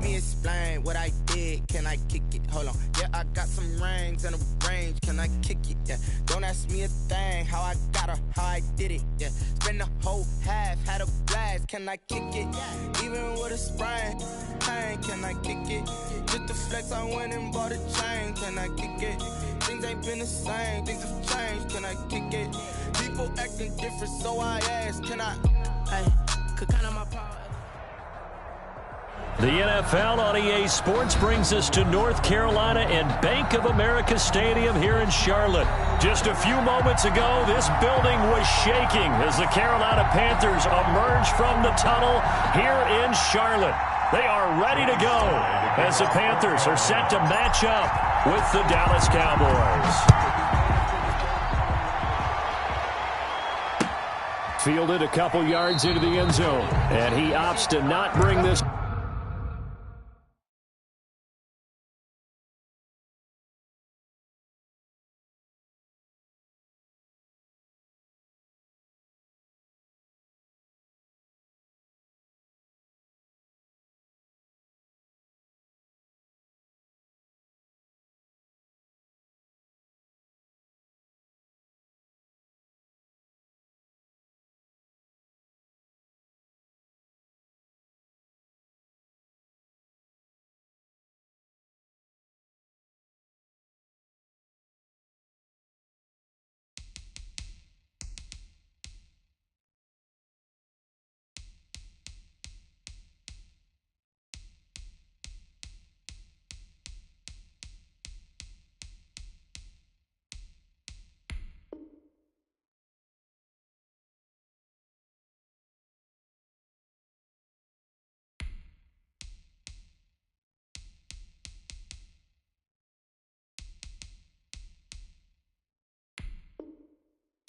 me explain what I did. Can I kick it? Hold on. Yeah, I got some rings and a range. Can I kick it? Yeah. Don't ask me a thing. How I got her, how I did it. Yeah. Spend the whole half, had a blast. Can I kick it? Even with a sprain, pain. Can I kick it? Just to flex, I went and bought a chain. Can I kick it? Things ain't been the same. Things have changed. Can I kick it? People acting different, so I ask. Can I? Hey, could count on my power. The NFL on EA Sports brings us to North Carolina and Bank of America Stadium here in Charlotte. Just a few moments ago, this building was shaking as the Carolina Panthers emerged from the tunnel here in Charlotte. They are ready to go as the Panthers are set to match up with the Dallas Cowboys. Fielded a couple yards into the end zone, and he opts to not bring this.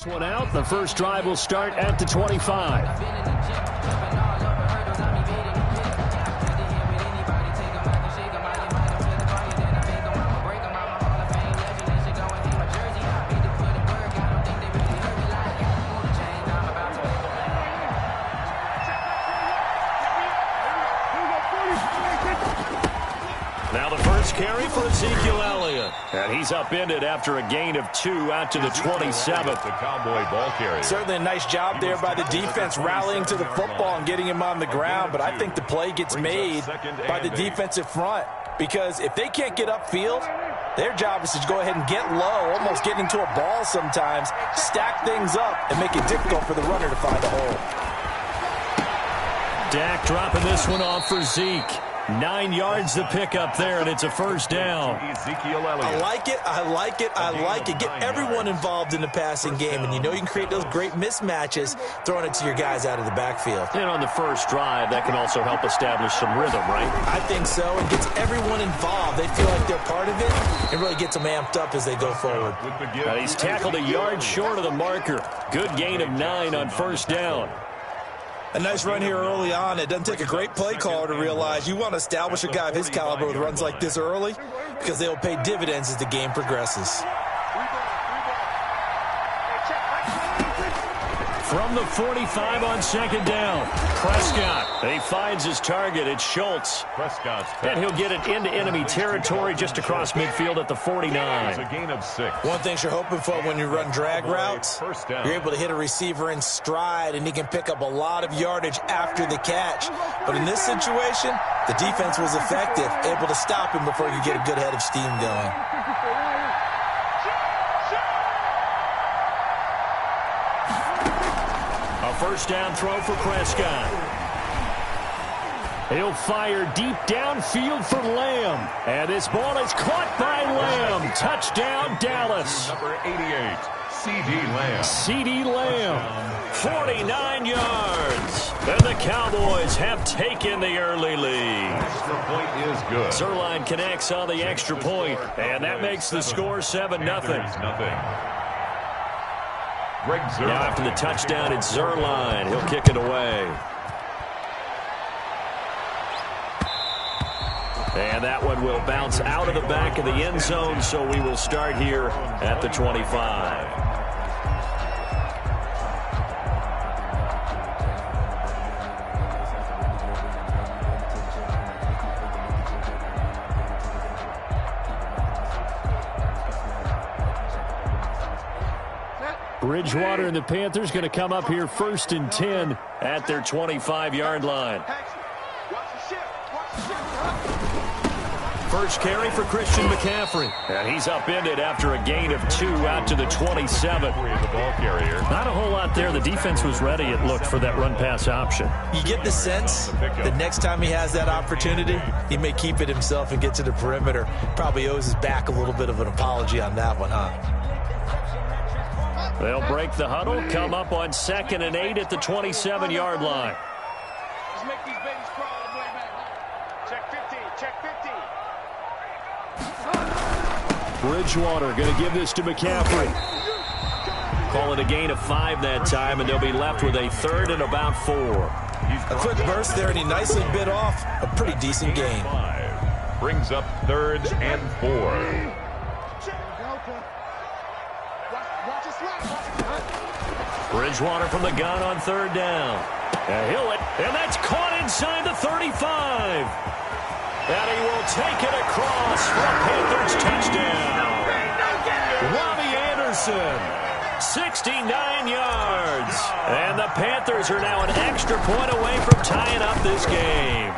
One out. The first drive will start at the 25. Now the first carry for Ezekiel Elliott. And he's upended after a gain of 2 out to the 27th. The Cowboy ball carrier. Certainly a nice job there by the defense rallying to the football and getting him on the ground. But I think the play gets made by the defensive front. Because if they can't get upfield, their job is to go ahead and get low, almost get into a ball sometimes, stack things up, and make it difficult for the runner to find a hole. Dak dropping this one off for Zeke. 9 yards to pick up there, and it's a first down. Ezekiel Elliott. I like it, I like it, I like it. Get everyone involved in the passing game, and you know you can create those great mismatches throwing it to your guys out of the backfield. And on the first drive, that can also help establish some rhythm, right? I think so. It gets everyone involved. They feel like they're part of it. It really gets them amped up as they go forward. And he's tackled a yard short of the marker. Good gain of 9 on first down. A nice run here early on. It doesn't take a great play caller to realize you want to establish a guy of his caliber with runs like this early because they will pay dividends as the game progresses. From the 45 on second down, Prescott. He finds his target. It's Schultz. Prescott's and he'll get it into enemy territory just across midfield at the 49. It's a gain of 6. One thing you're hoping for when you run drag routes, you're able to hit a receiver in stride, and he can pick up a lot of yardage after the catch. But in this situation, the defense was effective, able to stop him before he could get a good head of steam going. First down throw for Prescott. He'll fire deep downfield for Lamb. And this ball is caught by Lamb. Touchdown, Dallas. Number 88, C.D. Lamb. C.D. Lamb, 49 yards. And the Cowboys have taken the early lead. Extra point is good. Zerline connects on the extra point, and that makes the score 7-0. Now after the touchdown, it's Zerline. He'll kick it away. And that one will bounce out of the back of the end zone, so we will start here at the 25. Bridgewater and the Panthers going to come up here 1st and 10 at their 25-yard line. First carry for Christian McCaffrey. And he's upended after a gain of 2 out to the 27. The ball carrier. Not a whole lot there. The defense was ready, it looked, for that run-pass option. You get the sense that next time he has that opportunity, he may keep it himself and get to the perimeter. Probably owes his back a little bit of an apology on that one, huh? They'll break the huddle, come up on 2nd and 8 at the 27-yard line. Let's make these babies crawl all the way back. Check 50, check 50. Bridgewater going to give this to McCaffrey. Call it a gain of 5 that time, and they'll be left with a 3rd and about 4. A quick burst there, and he nicely bit off a pretty decent gain. 5 brings up 3rd and 4. Bridgewater from the gun on 3rd down. And that's caught inside the 35. And he will take it across for a Panthers touchdown. Robbie Anderson, 69 yards. And the Panthers are now an extra point away from tying up this game.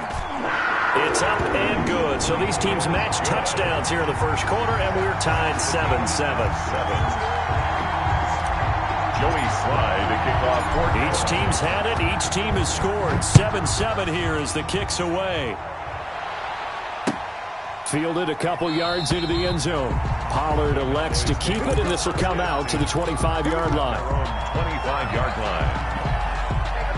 It's up and good. So these teams match touchdowns here in the first quarter, and we're tied 7-7. Joey Slye to kick off. Each team's had it. Each team has scored. 7-7 here as the kick's away. Fielded a couple yards into the end zone. Pollard elects to keep it, and this will come out to the 25-yard line. 25-yard line.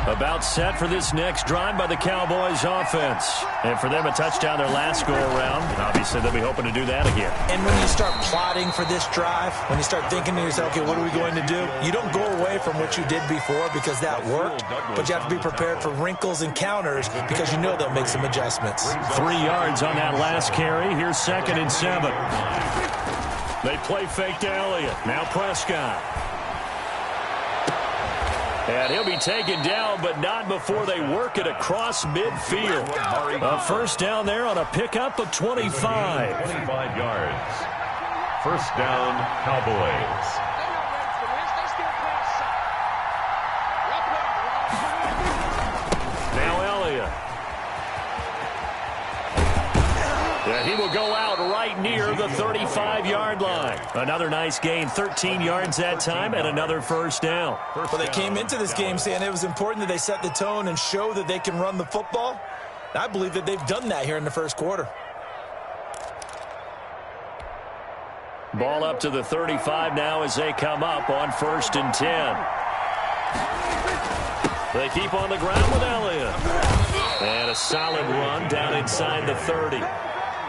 About set for this next drive by the Cowboys offense. And for them, a touchdown their last go-around. Obviously, they'll be hoping to do that again. And when you start plotting for this drive, when you start thinking to yourself, okay, what are we going to do? You don't go away from what you did before because that worked, but you have to be prepared for wrinkles and counters because you know they'll make some adjustments. 3 yards on that last carry. Here's 2nd and 7. They play fake to Elliott. Now Prescott. And he'll be taken down, but not before they work it across midfield. A first down there on a pickup of 25. 25 yards. First down, Cowboys. Now Elliott. And he will go out right near the 35-yard line. Another nice gain, 13 yards that time, and another first down. Well, they came into this game saying it was important that they set the tone and show that they can run the football. I believe that they've done that here in the first quarter. Ball up to the 35 now as they come up on 1st and 10. They keep on the ground with Elliott. And a solid run down inside the 30.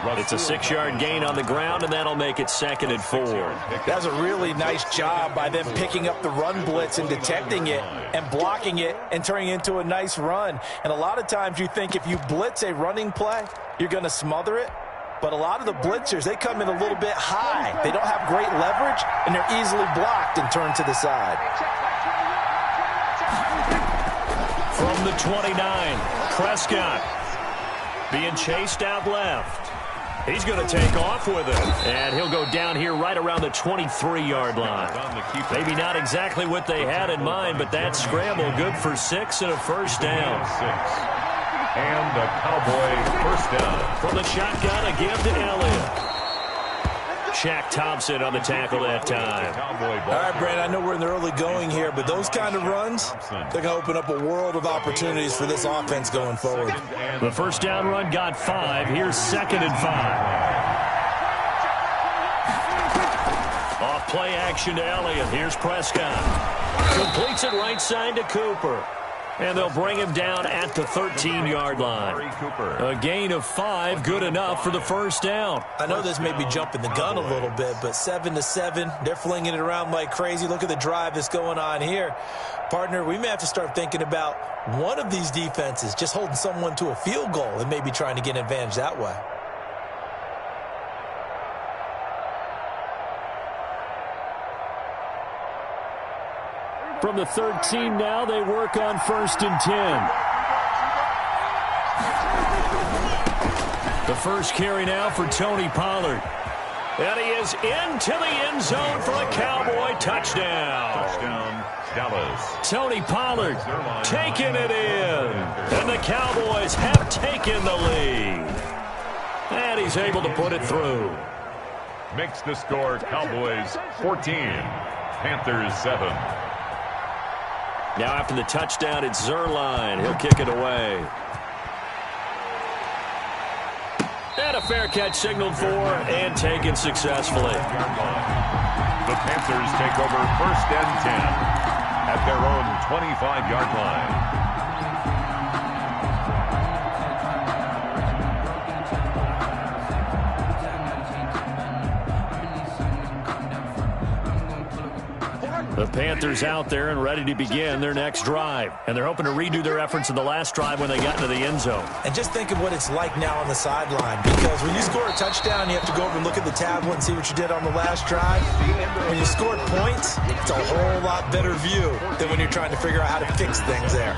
It's a 6-yard gain on the ground, and that'll make it 2nd and 4. That's a really nice job by them picking up the run blitz and detecting it and blocking it and turning it into a nice run. And a lot of times you think if you blitz a running play, you're going to smother it. But a lot of the blitzers, they come in a little bit high. They don't have great leverage, and they're easily blocked and turned to the side. From the 29, Prescott being chased out left. He's going to take off with it, and he'll go down here right around the 23-yard line. Maybe not exactly what they had in mind, but that scramble good for 6 and a first down. 6. And a Cowboy first down. From the shotgun, a give to Elliott. Shaq Thompson on the tackle that time. All right, Brandon, I know we're in the early going here, but those kind of runs, they're going to open up a world of opportunities for this offense going forward. The first down run got 5. Here's 2nd and 5. Off play action to Elliott. Here's Prescott. Completes it right side to Cooper. And they'll bring him down at the 13-yard line. A gain of 5, good enough for the first down. I know this may be jumping the gun a little bit, but 7-7, they're flinging it around like crazy. Look at the drive that's going on here. Partner, we may have to start thinking about one of these defenses just holding someone to a field goal and maybe trying to get an advantage that way. From the 13 now, they work on 1st and 10. The first carry now for Tony Pollard. And he is into the end zone for a Cowboy touchdown. Touchdown, Dallas. Tony Pollard taking it in. And the Cowboys have taken the lead. And he's able to put it through. Makes the score Cowboys 14, Panthers 7. Now after the touchdown, it's Zerline. He'll kick it away. And a fair catch signaled for and taken successfully. The Panthers take over 1st and 10 at their own 25-yard line. The Panthers out there and ready to begin their next drive. And they're hoping to redo their efforts in the last drive when they got into the end zone. And just think of what it's like now on the sideline. Because when you score a touchdown, you have to go over and look at the tablet and see what you did on the last drive. When you scored points, it's a whole lot better view than when you're trying to figure out how to fix things there.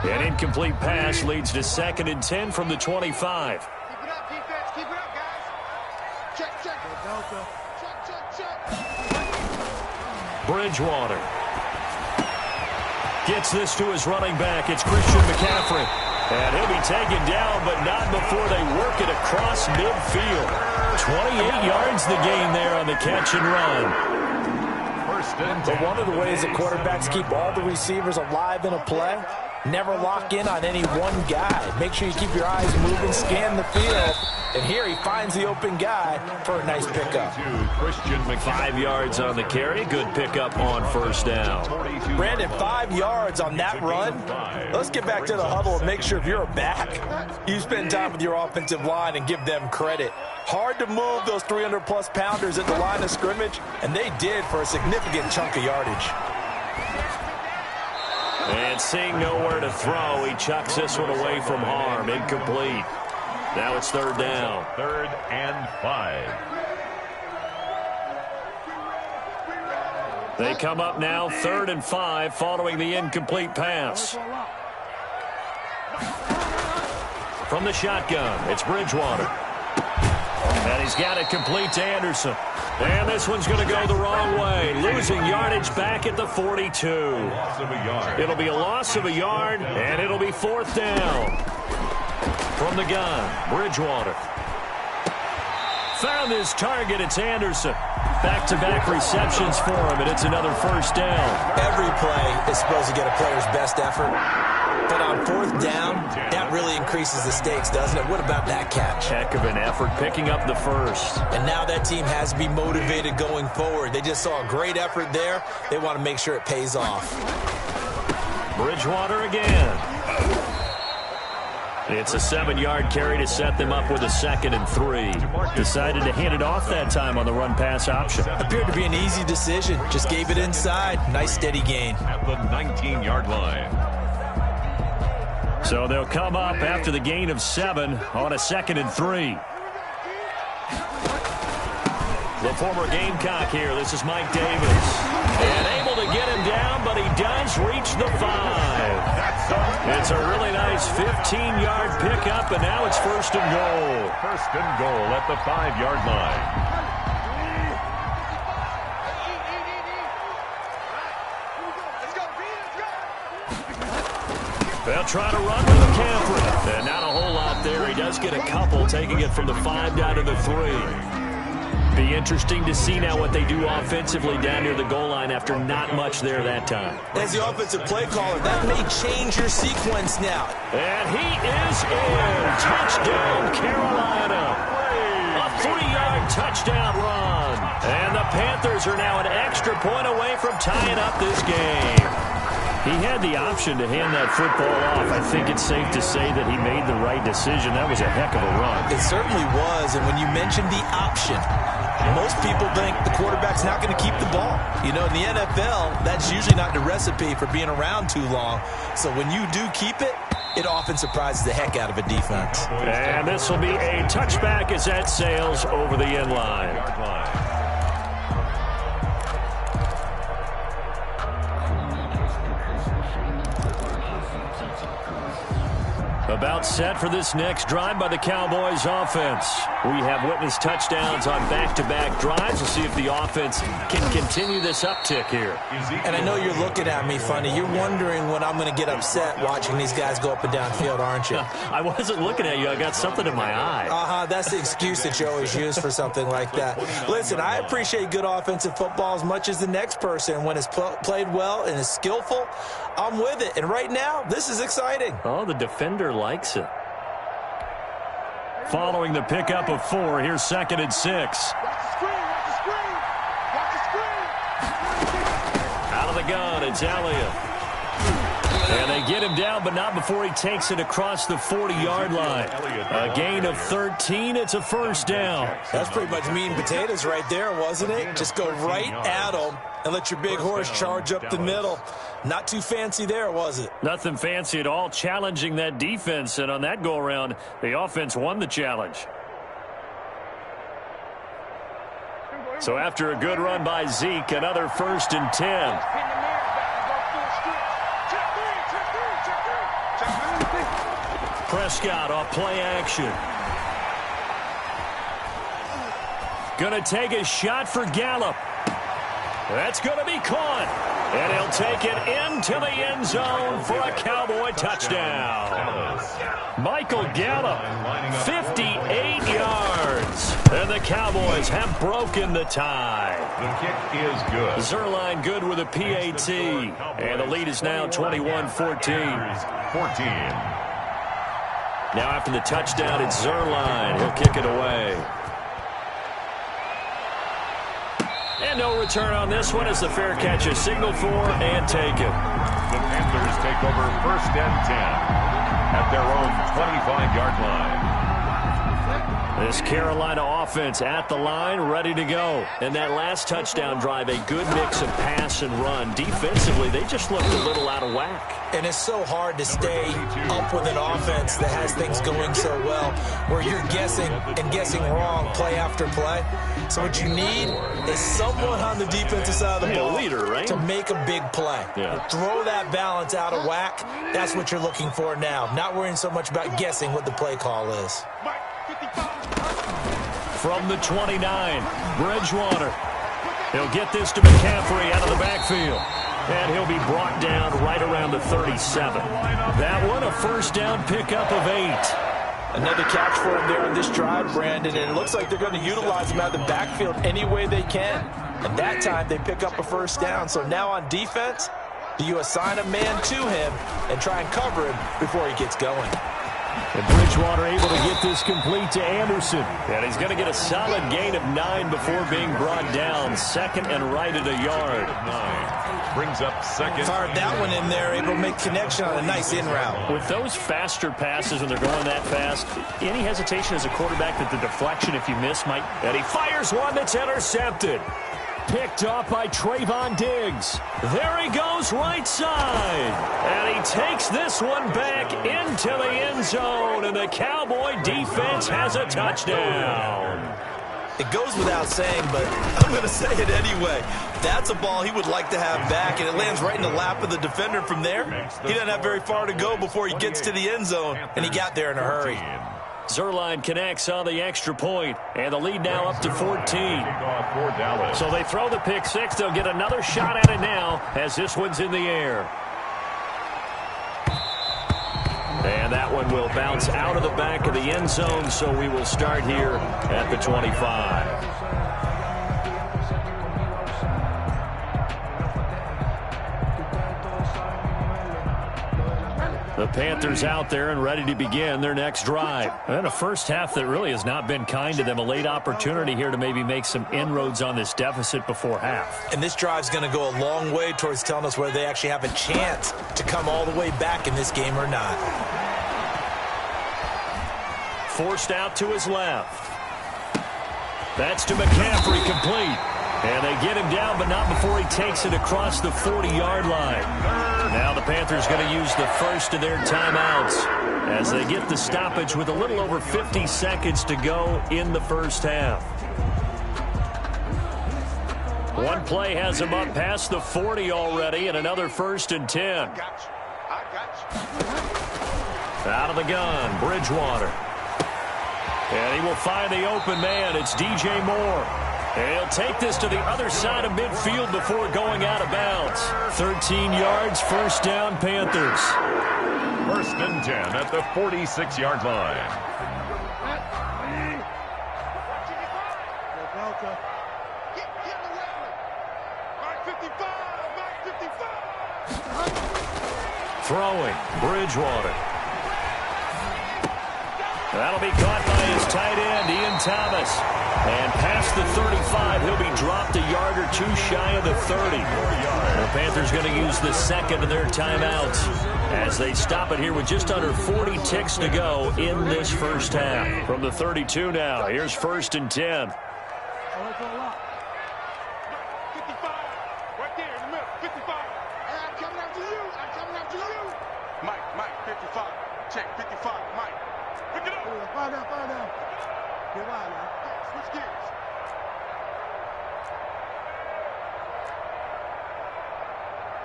An incomplete pass leads to 2nd and 10 from the 25. Keep it up, defense. Keep it up, guys. Check. Check. Bridgewater gets this to his running back. It's Christian McCaffrey. And he'll be taken down, but not before they work it across midfield. 28 yards the gain there on the catch and run. But one of the ways that quarterbacks keep all the receivers alive in a play, never lock in on any one guy. Make sure you keep your eyes moving, scan the field. And here he finds the open guy for a nice pickup. 5 yards on the carry. Good pickup on 1st down. Brandon, 5 yards on that run. Let's get back to the huddle and make sure if you're a back, you spend time with your offensive line and give them credit. Hard to move those 300-plus pounders at the line of scrimmage, and they did for a significant chunk of yardage. And seeing nowhere to throw, he chucks this one away from harm. Incomplete. Now it's 3rd down. 3rd and 5. They come up now 3rd and 5 following the incomplete pass. From the shotgun, it's Bridgewater. And he's got it complete to Anderson. And this one's going to go the wrong way. Losing yardage back at the 42. It'll be a loss of a yard, and it'll be 4th down. From the gun, Bridgewater. Found his target, it's Anderson. Back-to-back receptions for him, and it's another 1st down. Every play is supposed to get a player's best effort. But on 4th down, that really increases the stakes, doesn't it? What about that catch? Heck of an effort picking up the 1st. And now that team has to be motivated going forward. They just saw a great effort there. They want to make sure it pays off. Bridgewater again. It's a 7-yard carry to set them up with a 2nd and 3. Decided to hand it off that time on the run-pass option. Appeared to be an easy decision. Just gave it inside. Nice steady gain. At the 19-yard line. So they'll come up after the gain of 7 on a 2nd and 3. The former Gamecock here. This is Mike Davis. And able to get him down, but he does reach the 5. It's a really nice 15-yard pickup, and now it's 1st and goal. 1st and goal at the 5-yard line. They'll try to run with McCaffrey. And not a whole lot there. He does get a couple, taking it from the 5 down to the 3. Be interesting to see now what they do offensively down near the goal line after not much there that time. As the offensive play caller, that may change your sequence now. And he is in. Touchdown, Carolina. A 3-yard touchdown run. And the Panthers are now an extra point away from tying up this game. He had the option to hand that football off. I think it's safe to say that he made the right decision. That was a heck of a run. It certainly was. And when you mentioned the option, most people think the quarterback's not going to keep the ball. You know, in the NFL, that's usually not the recipe for being around too long. So when you do keep it, it often surprises the heck out of a defense. And this will be a touchback as that sails over the end line. About set for this next drive by the Cowboys offense. We have witnessed touchdowns on back-to-back drives. We'll see if the offense can continue this uptick here. And I know you're looking at me funny. You're wondering when I'm going to get upset watching these guys go up and down field, aren't you? I wasn't looking at you. I got something in my eye. That's the excuse that you always use for something like that. Listen, I appreciate good offensive football as much as the next person. When it's played well and is skillful, I'm with it. And right now, this is exciting. Oh, the defender likes it. Following the pickup of 4, here's 2nd and 6. Watch the screen, watch the screen. Watch the screen. Out of the gun, it's Elliott. And they get him down, but not before he takes it across the 40-yard line. A gain of 13. It's a first down. That's pretty much meat and potatoes right there, wasn't it? Just go right at them and let your big horse charge up the middle. Not too fancy there, was it? Nothing fancy at all, challenging that defense. And on that go-around, the offense won the challenge. So after a good run by Zeke, another 1st and 10. Prescott off play action. Going to take a shot for Gallup. That's going to be caught. And he'll take it into the end zone for a Cowboy touchdown. Michael Gallup, 58 yards. And the Cowboys have broken the tie. The kick is good. Zerline good with a PAT. And the lead is now 21-14. 14. Now after the touchdown, it's Zerline. He'll kick it away. And no return on this one as the fair catch is signaled for and taken. The Panthers take over 1st and 10 at their own 25-yard line. This Carolina offense at the line, ready to go. And that last touchdown drive, a good mix of pass and run. Defensively, they just looked a little out of whack. And it's so hard to stay up with an offense that has things going so well, where you're guessing and guessing wrong play after play. So what you need is someone on the defensive side of the ball leader, right? to make a big play. Yeah. Throw that balance out of whack. That's what you're looking for now. Not worrying so much about guessing what the play call is. From the 29, Bridgewater. He'll get this to McCaffrey out of the backfield. And he'll be brought down right around the 37. That one, a first down pickup of 8. Another catch for him there on this drive, Brandon, and it looks like they're going to utilize him out of the backfield any way they can. And that time they pick up a first down. So now on defense, do you assign a man to him and try and cover him before he gets going? And Bridgewater able to get this complete to Anderson. And he's going to get a solid gain of 9 before being brought down. 2nd and right at a yard. 9 brings up 2nd. Fired that one in there, able to make connection on a nice in route. With those faster passes when they're going that fast, any hesitation as a quarterback that the deflection, if you miss, might... And he fires one that's intercepted. Picked off by Trayvon Diggs. There he goes right side. And he takes this one back into the end zone. And the Cowboy defense has a touchdown. It goes without saying, but I'm going to say it anyway. That's a ball he would like to have back, and it lands right in the lap of the defender from there. He doesn't have very far to go before he gets to the end zone, and he got there in a hurry. Zerline connects on the extra point, and the lead now up to 14. So they throw the pick 6. They'll get another shot at it now as this one's in the air. And that one will bounce out of the back of the end zone, so we will start here at the 25. The Panthers out there and ready to begin their next drive. And a first half that really has not been kind to them. A late opportunity here to maybe make some inroads on this deficit before half. And this drive's going to go a long way towards telling us whether they actually have a chance to come all the way back in this game or not. Forced out to his left. That's to McCaffrey, complete. And they get him down, but not before he takes it across the 40-yard line. Now the Panthers going to use the first of their timeouts as they get the stoppage with a little over 50 seconds to go in the first half. One play has him up past the 40 already, and another 1st and 10. Out of the gun, Bridgewater. And he will find the open man. It's DJ Moore. And he'll take this to the other side of midfield before going out of bounds. 13 yards, first down, Panthers. 1st and 10 at the 46-yard line. Throwing, Bridgewater. That'll be caught by his tight end, Ian Thomas. And past the 35, he'll be dropped a yard or two shy of the 30. The Panthers going to use the second of their timeouts as they stop it here with just under 40 ticks to go in this first half. From the 32 now, here's 1st and 10. 55, right there in the middle, 55. Hey, I'm coming after you. I'm coming after you. Mike, 55. Check 55, Mike. Pick it up. Find out. Get wide, man. Switch gears.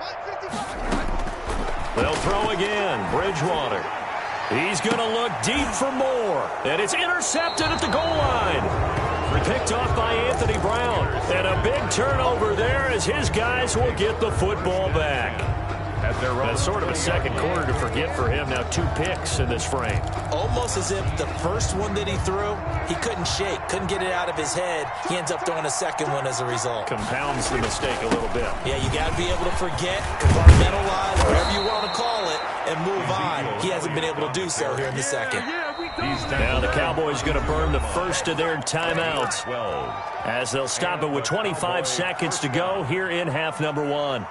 Mike, 55. They'll throw again. Bridgewater. He's going to look deep for Moore. And it's intercepted at the goal line. Picked off by Anthony Brown. And a big turnover there as his guys will get the football back. That's sort of a second quarter to forget for him. Now 2 picks in this frame. Almost as if the first one that he threw, he couldn't shake, couldn't get it out of his head. He ends up throwing a second one as a result. Compounds the mistake a little bit. Yeah, you got to be able to forget, compartmentalize, whatever you want to call it, and move on. He hasn't been able to do so here in the second. Now the Cowboys going to burn the first of their timeouts as they'll stop it with 25 seconds to go here in half number 1.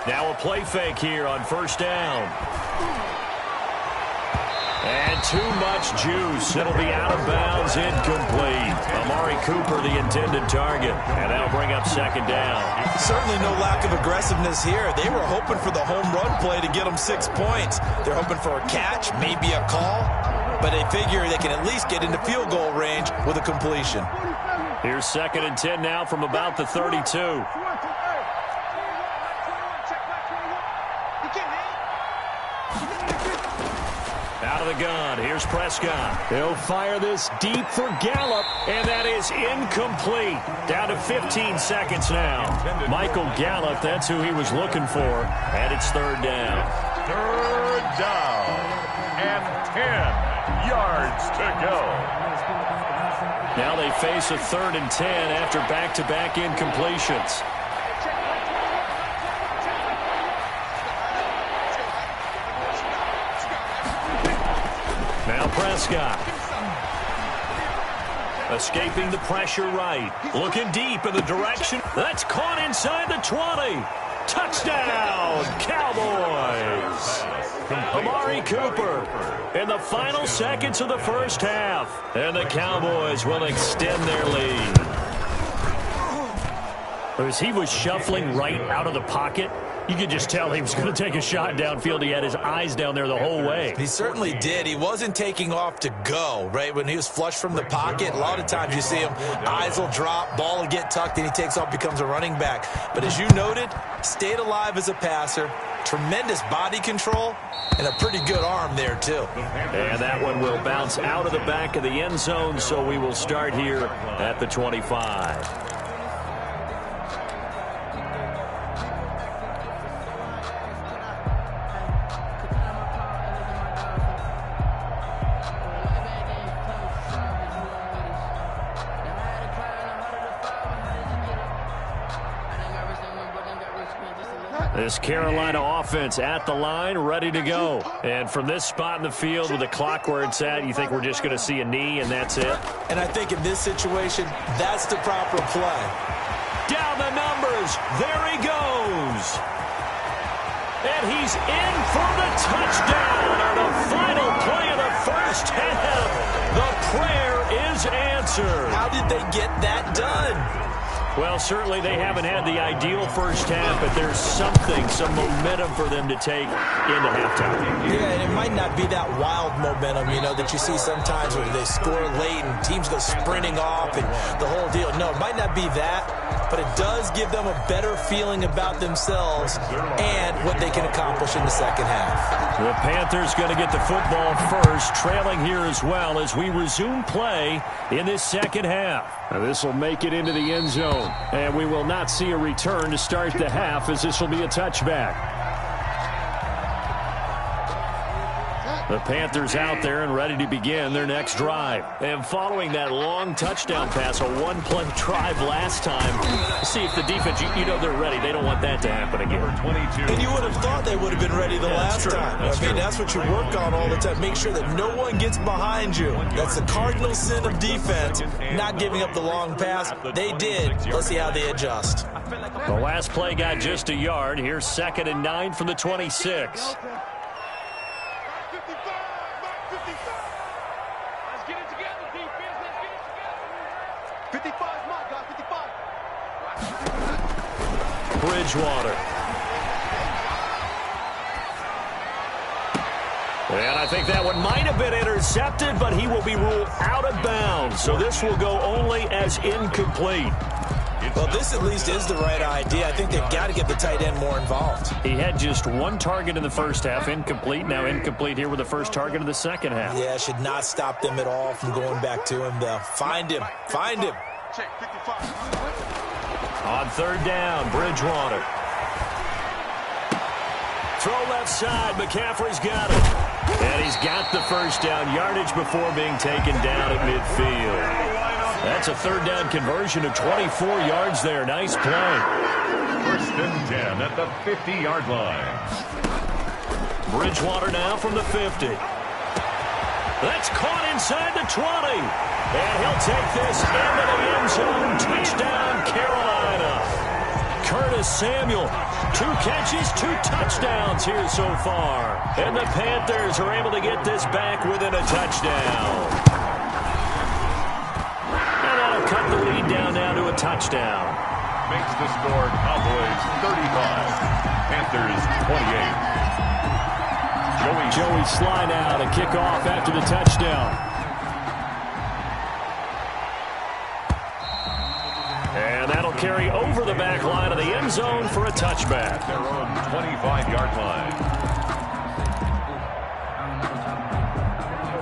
Now a play fake here on 1st down. And too much juice. It'll be out of bounds, incomplete. Amari Cooper, the intended target. And that'll bring up 2nd down. Certainly no lack of aggressiveness here. They were hoping for the home run play to get them 6 points. They're hoping for a catch, maybe a call. But they figure they can at least get into field goal range with a completion. Here's 2nd and 10 now from about the 32. Out of the gun, here's Prescott. He'll fire this deep for Gallup, and that is incomplete. Down to 15 seconds now. Michael Gallup, that's who he was looking for, and it's 3rd down. 3rd down and 10 yards to go. Now they face a 3rd and 10 after back-to-back incompletions. Now Prescott. Escaping the pressure right. Looking deep in the direction. That's caught inside the 20. Touchdown, Cowboys. Amari Cooper in the final seconds of the first half. And the Cowboys will extend their lead. As he was shuffling right out of the pocket, you could just tell he was going to take a shot downfield. He had his eyes down there the whole way. He certainly did. He wasn't taking off to go, right? When he was flush from the pocket, a lot of times you see him, eyes will drop, ball will get tucked, and he takes off, becomes a running back. But as you noted, stayed alive as a passer, tremendous body control, and a pretty good arm there, too. And that one will bounce out of the back of the end zone, so we will start here at the 25. This Carolina offense at the line, ready to go. And from this spot in the field with the clock where it's at, you think we're just going to see a knee and that's it? And I think in this situation, that's the proper play. Down the numbers. There he goes. And he's in for the touchdown on the final play of the first half. The prayer is answered. How did they get that done? Well, certainly they haven't had the ideal first half, but there's something, some momentum for them to take into halftime. Yeah, and it might not be that wild momentum, you know, that you see sometimes where they score late and teams go sprinting off and the whole deal. No, it might not be that, but it does give them a better feeling about themselves and what they can accomplish in the second half. The Panthers going to get the football first, trailing here as well as we resume play in this second half. Now this will make it into the end zone, and we will not see a return to start the half as this will be a touchback. The Panthers out there and ready to begin their next drive. And following that long touchdown pass, a one-play drive last time, see if the defense, you know they're ready. They don't want that to happen again. And you would have thought they would have been ready the last time. I mean, that's what you work on all the time. Make sure that no one gets behind you. That's the cardinal sin of defense, not giving up the long pass. They did. Let's see how they adjust. The last play got just a yard. Here's 2nd and 9 from the 26. 55 mark, guys, 55. Bridgewater. And I think that one might have been intercepted, but he will be ruled out of bounds. So this will go only as incomplete. Well, this at least is the right idea. I think they've got to get the tight end more involved. He had just one target in the first half, incomplete. Now incomplete here with the first target of the second half. Yeah, it should not stop them at all from going back to him, though. Find him. Find him. Check 55. On 3rd down, Bridgewater. Throw left side. McCaffrey's got it. And he's got the first down yardage before being taken down at midfield. That's a 3rd down conversion of 24 yards there. Nice play. 1st and 10 at the 50-yard line. Bridgewater now from the 50. That's caught inside the 20. And he'll take this into the end zone. Touchdown, Carolina. Curtis Samuel, 2 catches, 2 touchdowns here so far. And the Panthers are able to get this back within a touchdown. Cut the lead down now to a touchdown. Makes the score Cowboys 35, Panthers 28. Joey Sly now to kick off after the touchdown. And that'll carry over the back line of the end zone for a touchback. Their own 25-yard line.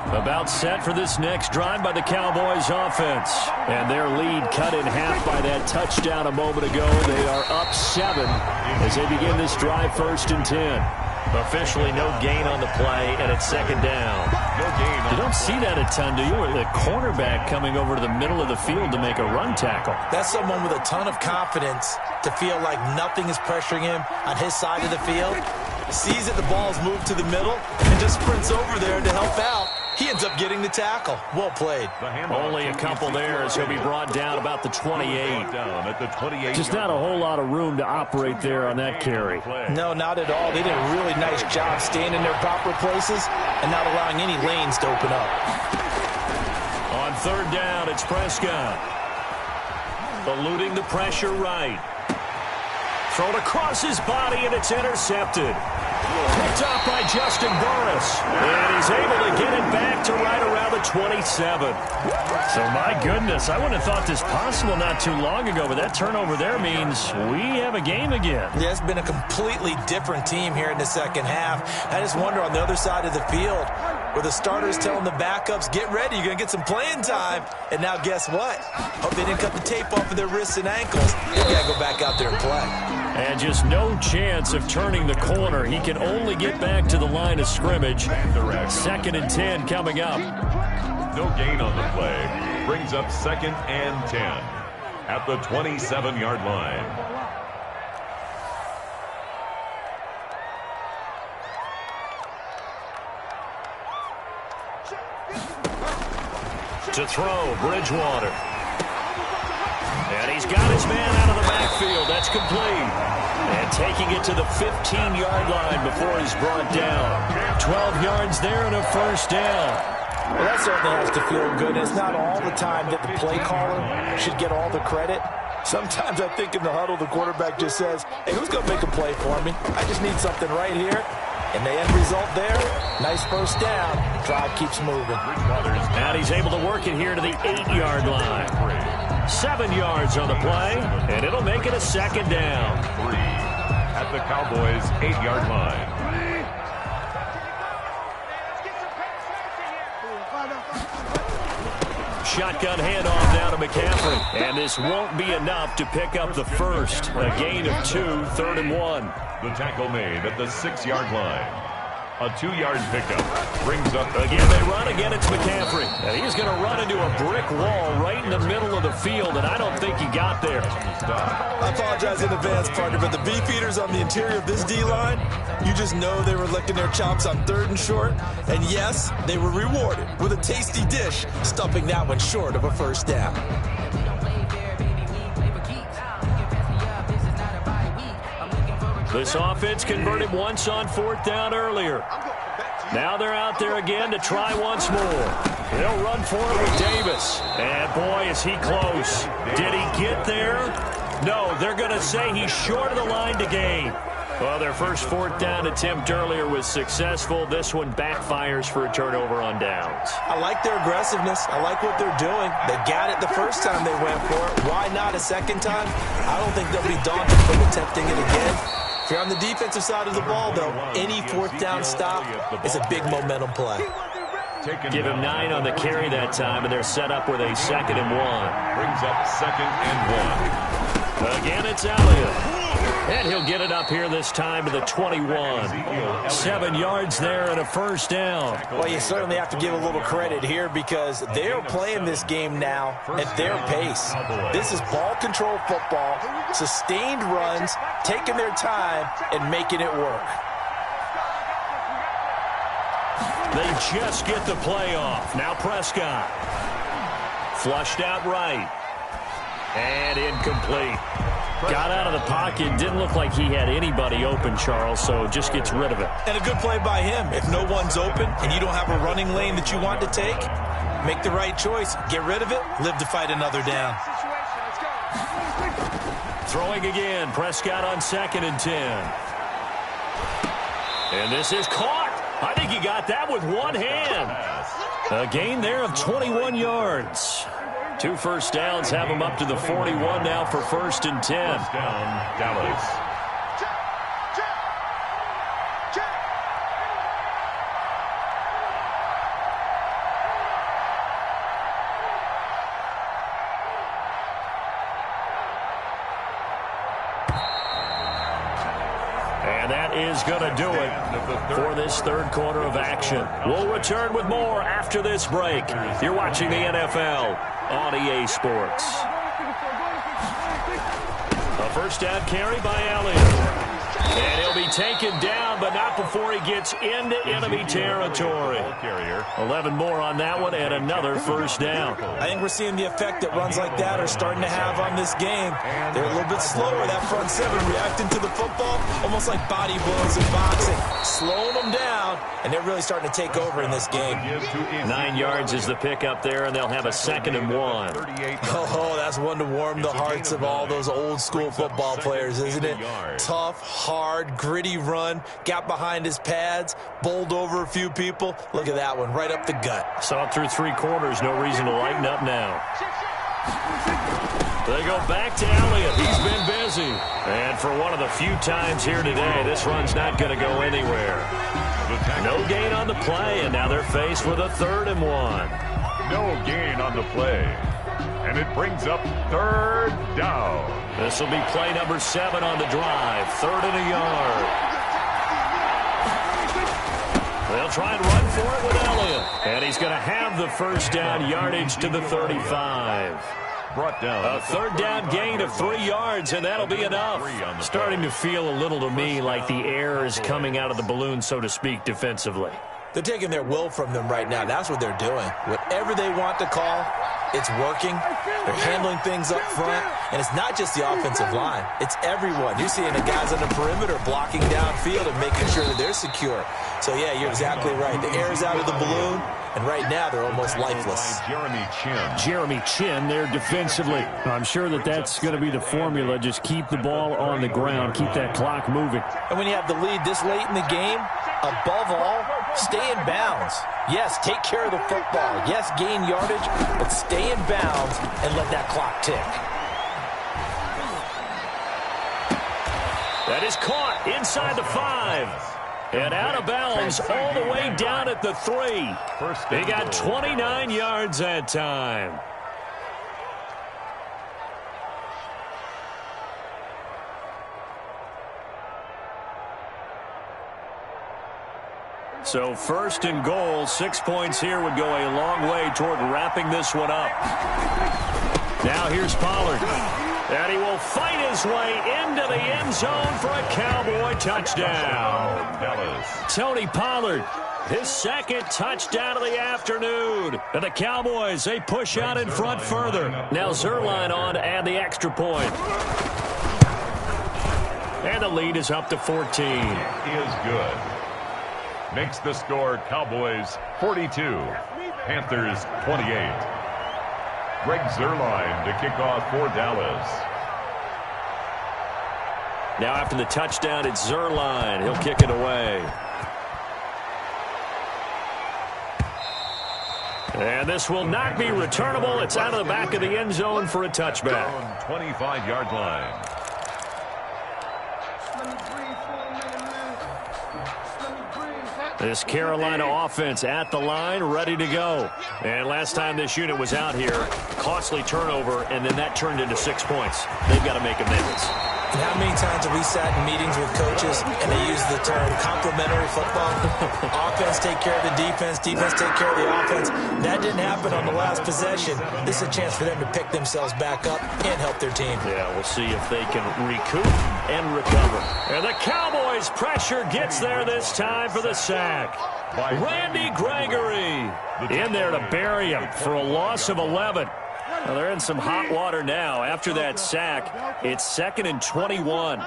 About set for this next drive by the Cowboys offense. And their lead cut in half by that touchdown a moment ago. They are up 7 as they begin this drive 1st and 10. Officially no gain on the play, and it's 2nd down. No gain. You don't see that a ton, do you? Or the cornerback coming over to the middle of the field to make a run tackle. That's someone with a ton of confidence to feel like nothing is pressuring him on his side of the field. Sees that the ball's moved to the middle and just sprints over there to help out. He ends up getting the tackle. Well played. Only a couple there as he'll be brought down about the 28. Just not a whole lot of room to operate there on that carry. No, not at all. They did a really nice job staying in their proper places and not allowing any lanes to open up. On 3rd down, it's Prescott. Eluding the pressure right. Thrown across his body, and it's intercepted. Picked up by Justin Burris. And he's able to get it back to right around the 27. So, my goodness, I wouldn't have thought this possible not too long ago, but that turnover there means we have a game again. Yeah, it's been a completely different team here in the second half. I just wonder on the other side of the field where the starters telling the backups, get ready, you're going to get some playing time. And now guess what? Hope they didn't cut the tape off of their wrists and ankles. They got to go back out there and play. And just no chance of turning the corner. He can only get back to the line of scrimmage. 2nd and 10 coming up. No gain on the play. Brings up 2nd and 10 at the 27-yard line. To throw, Bridgewater. And he's got his man out of the backfield. That's complete. And taking it to the 15-yard line before he's brought down. 12 yards there and a 1st down. Well, that certainly has to feel good. It's not all the time that the play caller should get all the credit. Sometimes I think in the huddle, the quarterback just says, hey, who's going to make a play for me? I just need something right here. And the end result there, nice first down. Drive keeps moving. And he's able to work it here to the 8-yard line. 7 yards on the play, and it'll make it a second down. 3 at the Cowboys' 8-yard line. Shotgun handoff down to McCaffrey. And this won't be enough to pick up the first. A gain of 2, 3rd and 1. The tackle made at the 6-yard line. A 2-yard pickup brings up. Again, they run. Again, it's McCaffrey. And he's going to run into a brick wall right in the middle of the field, and I don't think he got there. I apologize in advance, partner, but the beefeaters on the interior of this D-line, you just know they were licking their chops on 3rd and short. And yes, they were rewarded with a tasty dish, stuffing that one short of a first down. This offense converted once on 4th down earlier. Now they're out there again to try once more. They'll run for it with Davis. And boy, is he close. Did he get there? No, they're going to say he's short of the line to gain. Well, their first 4th down attempt earlier was successful. This one backfires for a turnover on downs. I like their aggressiveness. I like what they're doing. They got it the first time they went for it. Why not a second time? I don't think they'll be daunted from attempting it again. If you're on the defensive side of the ball, though, any 4th down stop is a big momentum play. Give him 9 on the carry that time, and they're set up with a 2nd and 1. Brings up 2nd and 1. Again, it's Elliott. And he'll get it up here this time to the 21. 7 yards there and a first down. Well, you certainly have to give a little credit here because they're playing this game now at their pace. This is ball control football, sustained runs, taking their time and making it work. They just get the play off. Now Prescott. Flushed out right. And incomplete. Got out of the pocket. Didn't look like he had anybody open, Charles, so just gets rid of it. And a good play by him. If no one's open and you don't have a running lane that you want to take, make the right choice. Get rid of it. Live to fight another down. Throwing again. Prescott on 2nd and 10. And this is caught. I think he got that with one hand. A gain there of 21 yards. 2 first downs have him up to the 41 now for 1st and 10. First down, Dallas. And that is going to do it for this 3rd quarter of action. We'll return with more after this break. You're watching the NFL on EA Sports. A first down carry by Elliott. And he'll be taken down, but not before he gets into enemy territory. 11 more on that one, and another first down. I think we're seeing the effect that runs like that are starting to have on this game. They're a little bit slower, that front 7, reacting to the football, almost like body blows in boxing. Slowing them down, and they're really starting to take over in this game. 9 yards is the pickup there, and they'll have a 2nd and 1. Oh, that's one to warm the hearts of all those old-school football players, isn't it? Tough, hard, gritty run, got behind his pads, bowled over a few people. Look at that one, right up the gut. Saw it through 3 quarters, no reason to lighten up now. They go back to Elliott. He's been busy. And for one of the few times here today, this run's not going to go anywhere. No gain on the play, and now they're faced with a 3rd and 1. No gain on the play. And it brings up 3rd down. This will be play number 7 on the drive. 3rd and a yard. They'll try and run for it with Elliott. And he's going to have the first down, yardage to the 35. Brought down. A 3rd down gain of 3 yards, and that'll be enough. Starting to feel a little to me like the air is coming out of the balloon, so to speak, defensively. They're taking their will from them right now. That's what they're doing. Whatever they want to call, It's working. They're handling things up front. And it's not just the offensive line. It's everyone. You're seeing the guys on the perimeter blocking downfield and making sure that they're secure. So, yeah, you're exactly right. The air is out of the balloon, and right now they're almost lifeless. Jeremy Chin there defensively. I'm sure that that's going to be the formula. Just keep the ball on the ground. Keep that clock moving. And when you have the lead this late in the game, above all, stay in bounds. Yes, take care of the football. Yes, gain yardage, but stay in bounds and let that clock tick. That is caught inside the 5. And out of bounds all the way down at the 3. He got 29 yards that time. So first and goal, 6 points here would go a long way toward wrapping this one up. Now here's Pollard. And he will fight his way into the end zone for a Cowboy touchdown. Tony Pollard, his second touchdown of the afternoon. And the Cowboys, they push out in front further. Now Zerline on to add the extra point. And the lead is up to 14. Is good. Makes the score Cowboys 42, Panthers 28. Greg Zerline to kick off for Dallas. Now after the touchdown, it's Zerline. He'll kick it away. And this will not be returnable. It's out of the back of the end zone for a touchback. 25-yard line. This Carolina offense at the line, ready to go. And last time this unit was out here, costly turnover, and then that turned into 6 points. They've got to make amendments. And how many times have we sat in meetings with coaches and they use the term complementary football? Offense take care of the defense, defense take care of the offense. That didn't happen on the last possession. This is a chance for them to pick themselves back up and help their team. Yeah, we'll see if they can recoup and recover. And the Cowboys' pressure gets there this time for the sack. Randy Gregory in there to bury him for a loss of 11. Well, they're in some hot water now. After that sack, it's 2nd and 21.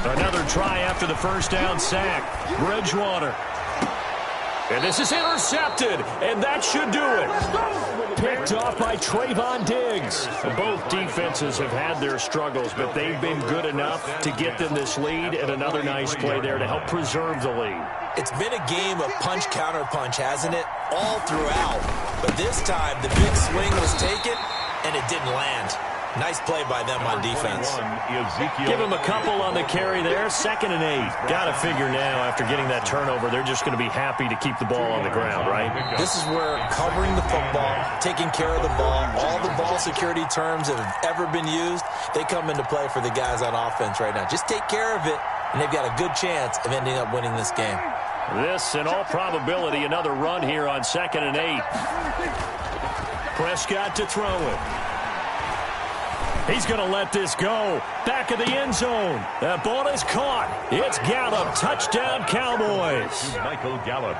Another try after the first down sack. Bridgewater. And this is intercepted, and that should do it. Picked off by Trayvon Diggs. Both defenses have had their struggles, but they've been good enough to get them this lead, and another nice play there to help preserve the lead. It's been a game of punch-counter-punch, hasn't it? All throughout. But this time, the big swing was taken, and it didn't land. Nice play by them on defense. Give him a couple on the carry there. 2nd and 8. Got to figure now, after getting that turnover, they're just going to be happy to keep the ball on the ground, right? This is where covering the football, taking care of the ball, all the ball security terms that have ever been used, they come into play for the guys on offense right now. Just take care of it, and they've got a good chance of ending up winning this game. This, in all probability, another run here on 2nd and 8. Prescott to throw it. He's going to let this go. Back of the end zone. That ball is caught. It's Gallup. Touchdown, Cowboys. Michael Gallup.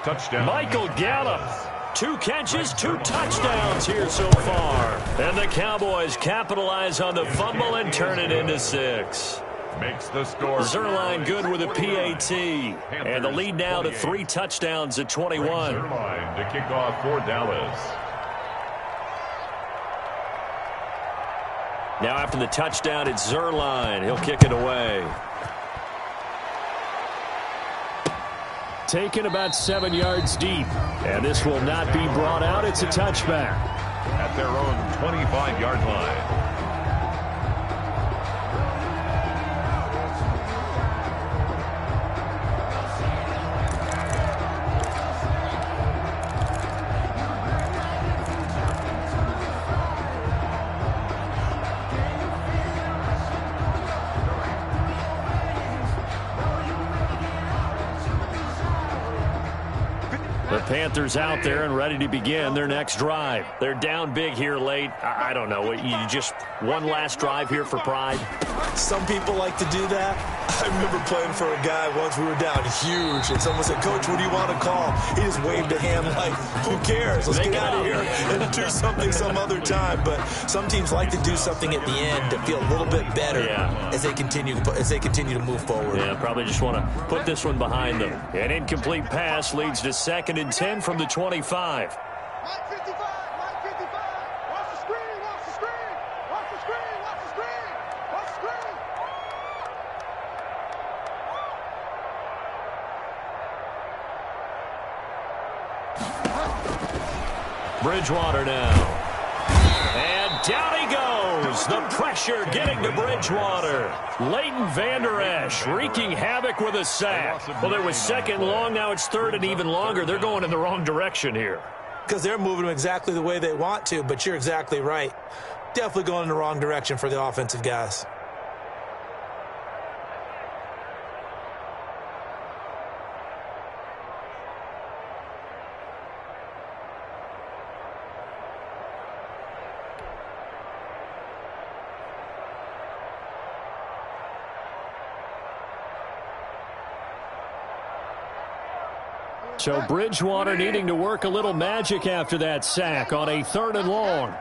Touchdown. Michael Gallup. 2 catches, 2 touchdowns here so far. And the Cowboys capitalize on the fumble and turn it into 6. Makes the score. Zerline good with a PAT. And the lead now to 3 touchdowns at 21. Zerline to kick off for Dallas. Now after the touchdown, it's Zerline. He'll kick it away. Taken about 7 yards deep. And this will not be brought out. It's a touchback. At their own 25-yard line. Panthers out there and ready to begin their next drive. They're down big here late. I don't know. You just one last drive here for pride? Some people like to do that. I remember playing for a guy once. We were down huge, and someone said, "Coach, what do you want to call?" He just waved a hand like, "Who cares? Let's get out of here and do something some other time." But some teams like to do something at the end to feel a little bit better as they continue to move forward. Yeah, probably just want to put this one behind them. An incomplete pass leads to 2nd and 10 from the 25. Mike 55, Mike 55. Watch the screen, watch the screen. Watch the screen, watch the screen. Watch the screen. Bridgewater now. And down he goes. The pressure getting to Bridgewater. Leighton Vander Esch wreaking havoc with a sack. Well, there was 2nd long. Now it's 3rd and even longer. They're going in the wrong direction here. Because they're moving them exactly the way they want to, but you're exactly right. Definitely going in the wrong direction for the offensive guys. So Bridgewater needing to work a little magic after that sack on a 3rd and long.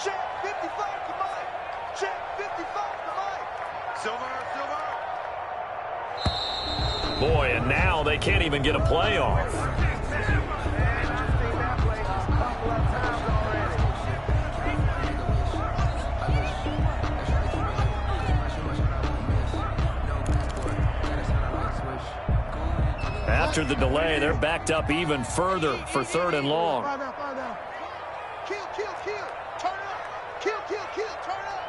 Check 55 to Mike. Check 55 to Mike. Silver. Boy, and now they can't even get a play off. After the delay, they're backed up even further for 3rd and long. Find out. Kill. Turn up. Kill. Turn up.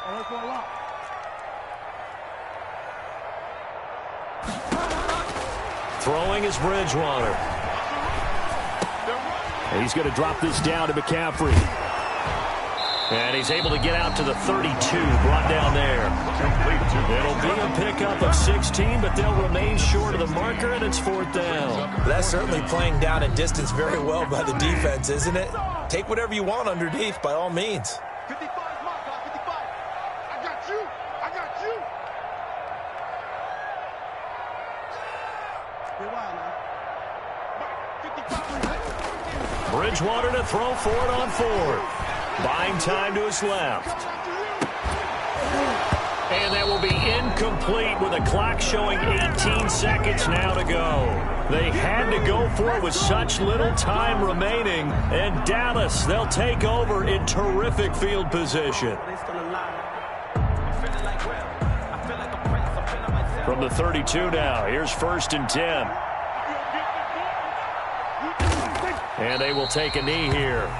Oh, that's one lock. Throwing is Bridgewater. He's going to drop this down to McCaffrey. And he's able to get out to the 32, brought down there. It'll be a pickup of 16, but they'll remain short of the marker, and it's 4th down. That's certainly playing down and distance very well by the defense, isn't it? Take whatever you want underneath, by all means. 55 is my guy. 55. I got you. Stay wild, man. 55. Bridgewater to throw for it on 4th. Buying time to his left. And that will be incomplete with a clock showing 18 seconds now to go. They had to go for it with such little time remaining. And Dallas, they'll take over in terrific field position. From the 32 now, here's 1st and 10. And they will take a knee here.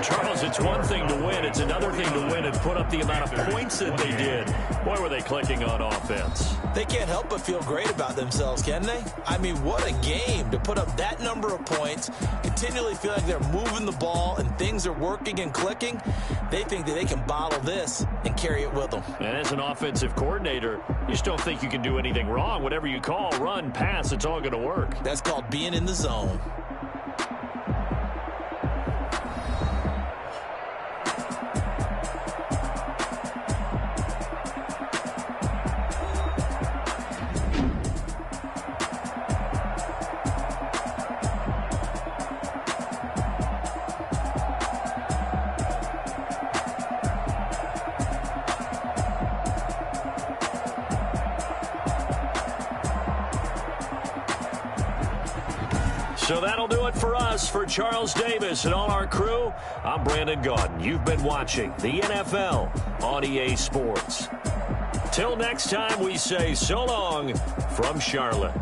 Charles, it's one thing to win. It's another thing to win and put up the amount of points that they did. Boy, were they clicking on offense. They can't help but feel great about themselves, can they? I mean, what a game to put up that number of points, continually feel like they're moving the ball and things are working and clicking. They think that they can bottle this and carry it with them. And as an offensive coordinator, you just don't think you can do anything wrong. Whatever you call, run, pass, it's all going to work. That's called being in the zone. So that'll do it for us. For Charles Davis and all our crew, I'm Brandon Gaudin. You've been watching the NFL on EA Sports. Till next time, we say so long from Charlotte.